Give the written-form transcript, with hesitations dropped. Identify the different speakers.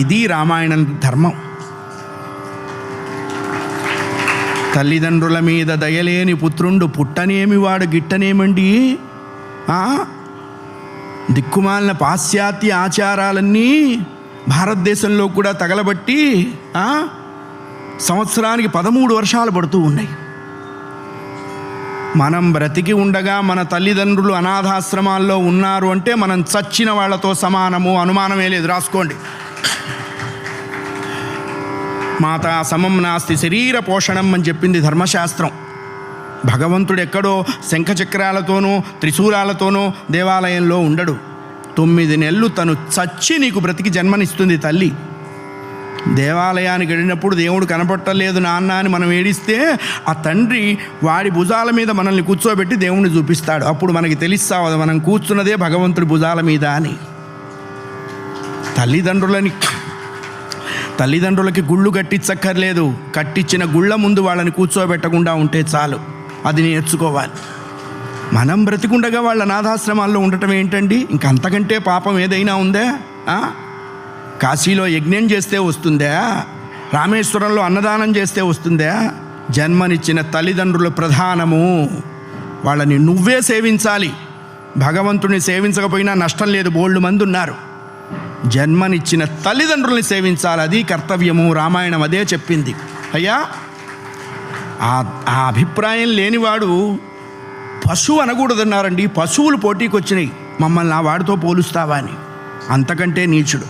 Speaker 1: ఇది రామాయణం ధర్మం. తల్లిదండ్రుల మీద దయలేని పుత్రుండు పుట్టనేమి వాడు గిట్టనేమండి. దిక్కుమాలిన పాశ్చాత్య ఆచారాలన్నీ భారతదేశంలో కూడా తగలబట్టి సంవత్సరానికి 13 వర్షాలు పడుతూ ఉన్నాయి. మనం బ్రతికి ఉండగా మన తల్లిదండ్రులు అనాథాశ్రమాల్లో ఉన్నారు అంటే మనం చచ్చిన వాళ్ళతో సమానము, అనుమానమే లేదు, రాసుకోండి. మాతా సమం నాస్తి శరీర పోషణం అని చెప్పింది ధర్మశాస్త్రం. భగవంతుడు ఎక్కడో శంఖచక్రాలతోనూ త్రిశూలాలతోనూ దేవాలయంలో ఉండడు. 9 నెలలు తను చచ్చి నీకు బ్రతికి జన్మనిస్తుంది తల్లి. దేవాలయానికి వెళ్ళినప్పుడు దేవుడు కనపట్టలేదు నాన్న అని మనం ఏడిస్తే ఆ తండ్రి వాడి భుజాల మీద మనల్ని కూర్చోబెట్టి దేవుణ్ణి చూపిస్తాడు. అప్పుడు మనకి తెలుస్తావు మనం కూర్చున్నదే భగవంతుడి భుజాల మీద అని. తల్లిదండ్రులకి గుళ్ళు కట్టించక్కర్లేదు. కట్టించిన గుళ్ళ ముందు వాళ్ళని కూర్చోబెట్టకుండా ఉంటే చాలు. అది నేర్చుకోవాలి. మనం బ్రతికుండగా వాళ్ళ అనాథాశ్రమాల్లో ఉండటం ఏంటండి? ఇంకంతకంటే పాపం ఏదైనా ఉందా? కాశీలో యజ్ఞం చేస్తే వస్తుందా? రామేశ్వరంలో అన్నదానం చేస్తే వస్తుందా? జన్మనిచ్చిన తల్లిదండ్రుల ప్రధానము. వాళ్ళని నువ్వే సేవించాలి. భగవంతుని సేవించకపోయినా నష్టం లేదు, బోల్డు మంది ఉన్నారు. జన్మనిచ్చిన తల్లిదండ్రుల్ని సేవించాలి, అది కర్తవ్యము. రామాయణం అదే చెప్పింది. అయ్యా, ఆ అభిప్రాయం లేనివాడు పశువు అనకూడదన్నారండి. పశువులు పోటీకి వచ్చినాయి, మమ్మల్ని ఆ వాడితో పోలుస్తావా అని. అంతకంటే నీచుడు.